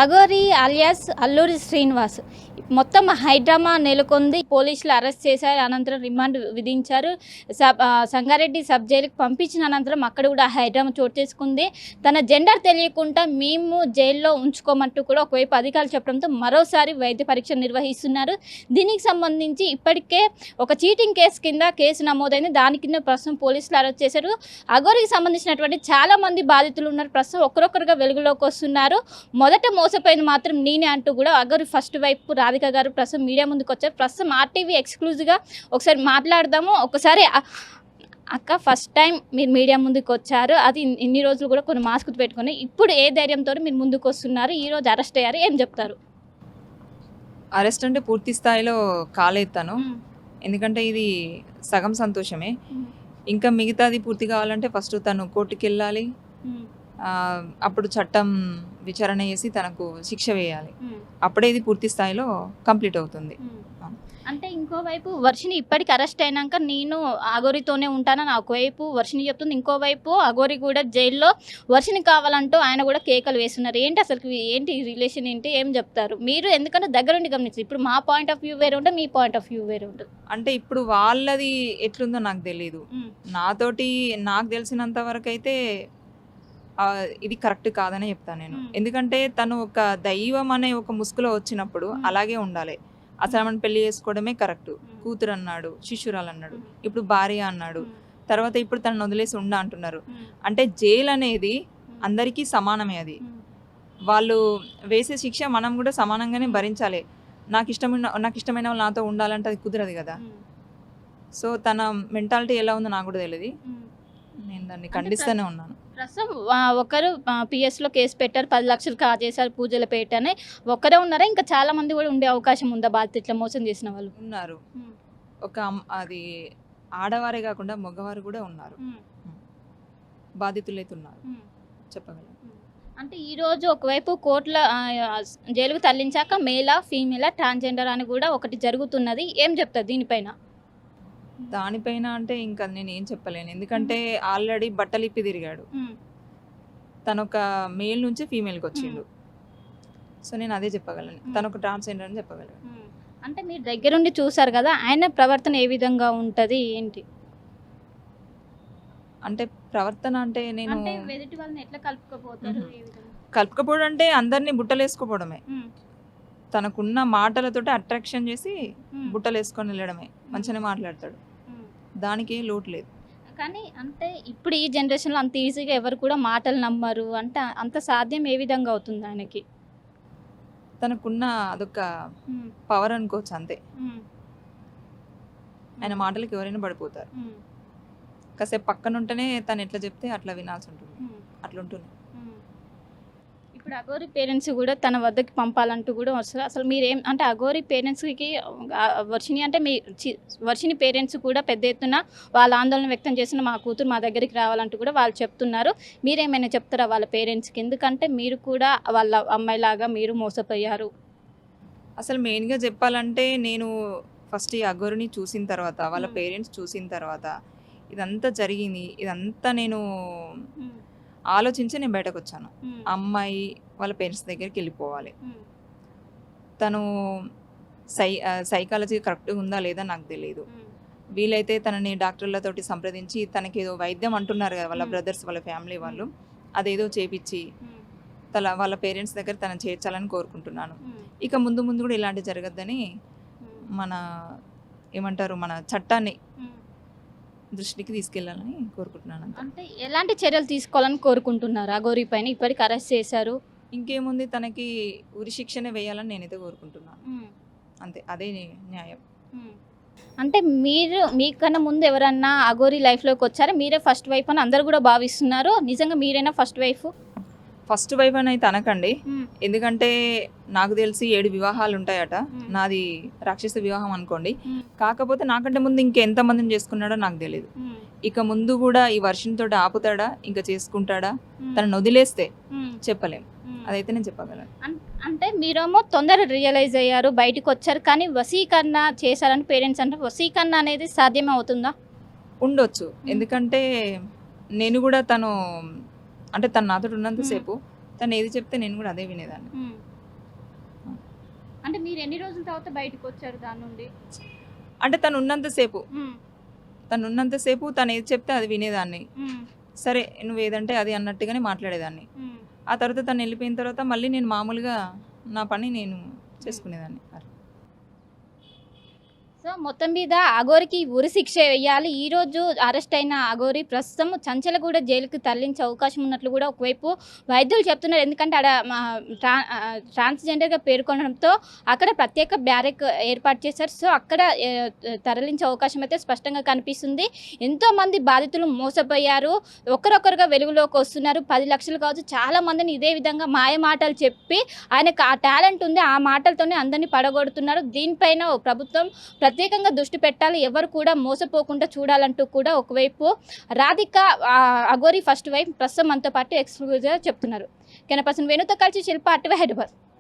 Aghori alias Alluri Srinivas మొత్తం high drama నెలకొంది. పోలీసులు అరెస్ట్ చేశారు, అనంతరం రిమాండ్ విధించారు. సంగారెడ్డి సబ్ జైలుకి పంపించిన అనంతరం అక్కడ కూడా హైడ్రామా చోటు చేసుకుంది. తన జెండర్ తెలియకుండా మేము జైల్లో ఉంచుకోమంటూ కూడా ఒకవైపు అధికారులు చెప్పడంతో మరోసారి వైద్య పరీక్ష నిర్వహిస్తున్నారు. దీనికి సంబంధించి ఇప్పటికే ఒక చీటింగ్ కేసు కింద కేసు నమోదైంది. దాని కింద ప్రస్తుతం పోలీసులు అరెస్ట్ చేశారు. అఘోరికి సంబంధించినటువంటి చాలా మంది బాధితులు ఉన్నారు. ప్రస్తుతం ఒక్కరొక్కరుగా వెలుగులోకి వస్తున్నారు. మొదట మోసపోయింది మాత్రం నేనే అంటూ కూడా అఘోరి ఫస్ట్ వైపు రాధిక గారు ప్రస్తుతం మీడియా ముందుకు వచ్చారు. ప్రస్తుతం ఆర్టీవీ ఎక్స్క్లూజివ్గా ఒకసారి మాట్లాడదాము. ఒకసారి అక్క, ఫస్ట్ టైం మీరు మీడియా ముందుకు వచ్చారు, అది ఇన్ని రోజులు కూడా కొన్ని మాస్క్ పెట్టుకొని, ఇప్పుడు ఏ ధైర్యంతో మీరు ముందుకు వస్తున్నారు? ఈ రోజు అరెస్ట్ అయ్యారు, ఏం చెప్తారు? అరెస్ట్ అంటే పూర్తి స్థాయిలో కాలేస్తాను, ఎందుకంటే ఇది సగం సంతోషమే. ఇంకా మిగతాది పూర్తి కావాలంటే ఫస్ట్ తను కోర్టుకి వెళ్ళాలి, అప్పుడు చట్టం విచారణ చేసి తనకు శిక్ష వేయాలి. అప్పుడే ఇది పూర్తి స్థాయిలో కంప్లీట్ అవుతుంది. అంటే ఇంకోవైపు వర్షిని ఇప్పటికి అరెస్ట్ అయినాక నేను అఘోరితోనే ఉంటానని ఒకవైపు వర్షిని చెప్తుంది, ఇంకోవైపు అఘోరి కూడా జైల్లో వర్షిని కావాలంటూ ఆయన కూడా కేకలు వేస్తున్నారు. ఏంటి అసలు ఏంటి రిలేషన్ ఏంటి, ఏం చెప్తారు మీరు? ఎందుకంటే దగ్గరుండి గమనించారు. ఇప్పుడు మా పాయింట్ ఆఫ్ వ్యూ వేరే ఉంటుంది, మీ పాయింట్ ఆఫ్ వ్యూ వేరే ఉంటుంది. అంటే ఇప్పుడు వాళ్ళది ఎట్లుందో నాకు తెలియదు. నాతోటి నాకు తెలిసినంత వరకు అయితే ఇది కరెక్ట్ కాదనే చెప్తాను నేను. ఎందుకంటే తను ఒక దైవం అనే ఒక ముసుగులో వచ్చినప్పుడు అలాగే ఉండాలి. అసలు మనం పెళ్లి చేసుకోవడమే కరెక్ట్. కూతురు అన్నాడు, శిష్యురాలు అన్నాడు, ఇప్పుడు భార్య అన్నాడు, తర్వాత ఇప్పుడు తనను వదిలేసి ఉండ అంటున్నారు. అంటే జైలు అనేది అందరికీ సమానమే. అది వాళ్ళు వేసే శిక్ష మనం కూడా సమానంగానే భరించాలి. నాకు ఇష్టమైన వాళ్ళు నాతో ఉండాలంటే అది కుదరదు కదా. సో తన మెంటాలిటీ ఎలా ఉందో నాకు కూడా తెలియదు. నేను దాన్ని ఖండిస్తూనే ఉన్నాను. ప్రస్తుతం ఒకరు పిఎస్లో కేసు పెట్టారు, 10 లక్షలు కాజేశారు పూజల పేట అని. ఒక్కరే ఉన్నారా, ఇంకా చాలా మంది కూడా ఉండే అవకాశం ఉందా బాధితులు ఇట్లా మోసం చేసిన వాళ్ళు? ఉన్నారు. అది ఆడవారే కాకుండా మగవారు కూడా ఉన్నారు, బాధితులు అయితే ఉన్నారు, చెప్పగలను. అంటే ఈరోజు ఒకవైపు కోర్టుల జైలుకు తరలించాక మేలా ఫీమేలా ట్రాన్స్జెండర్ అని కూడా ఒకటి జరుగుతున్నది, ఏం చెప్తారు దీనిపైన? దానిపైన అంటే ఇంకా నేను ఏం చెప్పలేను, ఎందుకంటే ఆల్రెడీ బట్టలు ఇప్పి తిరిగాడు. తను ఒక మేల్ నుంచి ఫీమేల్కి వచ్చిండు. సో నేను అదే చెప్పగలను, తను ఒక ట్రాన్స్జెండర్ అని చెప్పగలను. అంటే మీరు దగ్గరుండి చూసారు కదా, ఆయన ప్రవర్తన ఏ విధంగా ఉంటుంది ఏంటి? అంటే ప్రవర్తన అంటే నేను ఎదుటి వాళ్ళని ఎట్లా కలుపుకోపోతారు? కలుపుకపోవడం అంటే అందరినీ బుట్టలేసుకోపోవడమే. తనకున్న మాటలతోటి అట్రాక్షన్ చేసి బుట్టలు వేసుకొని వెళ్ళడమే. మంచిగానే మాట్లాడతాడు, దానికి లోటు లేదు. కానీ అంటే ఇప్పుడు ఈ జనరేషన్లో అంత ఈజీగా ఎవరు కూడా మాటలు నమ్మరు. అంటే అంత సాధ్యం ఏ విధంగా అవుతుంది ఆయనకి? తనకున్న అదొక పవర్ అనుకోవచ్చు, అంతే. ఆయన మాటలకు ఎవరైనా పడిపోతారు. కాసేపు పక్కన ఉంటేనే తను ఎట్లా చెప్తే అట్లా వినాల్సి ఉంటుంది, అట్లా ఉంటుంది. ఇప్పుడు అఘోరి పేరెంట్స్ కూడా తన వద్దకి పంపాలంటూ కూడా వస్తారు. అసలు మీరేం అంటే అఘోరి పేరెంట్స్కి వర్షిని అంటే వర్షిని పేరెంట్స్ కూడా పెద్ద ఎత్తున వాళ్ళ ఆందోళన వ్యక్తం చేసిన మా కూతురు మా దగ్గరికి రావాలంటూ కూడా వాళ్ళు చెప్తున్నారు. మీరేమైనా చెప్తారా వాళ్ళ పేరెంట్స్కి? ఎందుకంటే మీరు కూడా వాళ్ళ అమ్మాయిలాగా మీరు మోసపోయారు. అసలు మెయిన్గా చెప్పాలంటే నేను ఫస్ట్ ఈ అఘోరిని చూసిన తర్వాత, వాళ్ళ పేరెంట్స్ చూసిన తర్వాత, ఇదంతా జరిగింది, ఇదంతా నేను ఆలోచించి నేను బయటకు వచ్చాను. అమ్మాయి వాళ్ళ పేరెంట్స్ దగ్గరికి వెళ్ళిపోవాలి. తను సైకాలజీ కరెక్ట్గా ఉందా లేదా నాకు తెలియదు. వీలైతే తనని డాక్టర్లతోటి సంప్రదించి తనకి ఏదో వైద్యం అంటున్నారు కదా వాళ్ళ బ్రదర్స్, వాళ్ళ ఫ్యామిలీ వాళ్ళు, అదేదో చేపించి వాళ్ళ పేరెంట్స్ దగ్గర తను చేర్చాలని కోరుకుంటున్నాను. ఇక ముందు కూడా ఇలాంటి జరగద్దని మన ఏమంటారు మన చట్టాన్ని దృష్టికి తీసుకెళ్లాలని కోరుకుంటున్నాను. అంటే ఎలాంటి చర్యలు తీసుకోవాలని కోరుకుంటున్నారు అఘోరి పైన? ఇప్పటికి అరెస్ట్ చేశారు, ఇంకేముంది, తనకి ఉరి శిక్షనే వేయాలని నేనైతే కోరుకుంటున్నాను, అంతే. అదే న్యాయం. అంటే మీరు మీకన్నా ముందు ఎవరన్నా అఘోరి లైఫ్లోకి వచ్చారా? మీరే ఫస్ట్ వైఫ్ అని అందరు కూడా భావిస్తున్నారు. నిజంగా మీరైనా ఫస్ట్ వైఫ్? ఫస్ట్ వైఫ్ అని అయితే అనకండి, ఎందుకంటే నాకు తెలిసి 7 వివాహాలు ఉంటాయట. నాది రాక్షస వివాహం అనుకోండి. కాకపోతే నాకంటే ముందు ఇంకెంతమందిని చేసుకున్నాడో నాకు తెలియదు. ఇక ముందు కూడా ఈ వర్షంతో ఆపుతాడా, ఇంకా చేసుకుంటాడా, తనను వదిలేస్తే చెప్పలేం. అదైతే నేను చెప్పగలను. అంటే మీరేమో తొందర రియలైజ్ అయ్యారు, బయటకు వచ్చారు, కానీ వశీకరణ చేశారని పేరెంట్స్ అంటే వశీకరణ అనేది సాధ్యమే అవుతుందా? ఉండొచ్చు, ఎందుకంటే నేను కూడా తను నాతో ఉన్నంతసేపు తను ఏది చెప్తే నేను కూడా అదే వినేదాన్ని. అంటే మీరు ఎన్ని రోజుల తర్వాత బయటకు వచ్చారు దాని నుండి? అంటే తను ఉన్నంతసేపు తను ఏది చెప్తే అది వినేదాన్ని. సరే నువ్వేదంటే అది అన్నట్టుగానే మాట్లాడేదాన్ని. ఆ తర్వాత తను వెళ్ళిపోయిన తర్వాత మళ్ళీ నేను మామూలుగా నా పని నేను చేసుకునేదాన్ని. సో మొత్తం మీద అఘోరికి ఉరి శిక్ష వేయాలి. ఈరోజు అరెస్ట్ అయిన అఘోరి ప్రస్తుతం చంచలగూడ జైలుకి తరలించే అవకాశం ఉన్నట్లు కూడా ఒకవైపు వైద్యులు చెప్తున్నారు. ఎందుకంటే ఆడ ట్రాన్స్జెండర్గా పేర్కొనడంతో అక్కడ ప్రత్యేక బ్యారెక్ ఏర్పాటు చేశారు. సో అక్కడ తరలించే అవకాశం అయితే స్పష్టంగా కనిపిస్తుంది. ఎంతోమంది బాధితులు మోసపోయారు, ఒకరొకరుగా వెలుగులోకి వస్తున్నారు. 10 లక్షలు కావచ్చు, చాలా మందిని ఇదే విధంగా మాయ మాటలు చెప్పి ఆయనకు ఆ టాలెంట్ ఉంది, ఆ మాటలతోనే అందరినీ పడగొడుతున్నారు. దీనిపైన ప్రభుత్వం ప్రత్యేకంగా దృష్టి పెట్టాలి, ఎవరు కూడా మోసపోకుండా చూడాలంటూ కూడా ఒకవైపు రాధిక అఘోరి ఫస్ట్ వైఫ్ ప్రస్తుతం మనతో పాటు ఎక్స్క్లూజివ్గా చెప్తున్నారు. కెనపర్సన్ వేణుతో కలిసి శిల్ప అటువై హైదరాబాద్.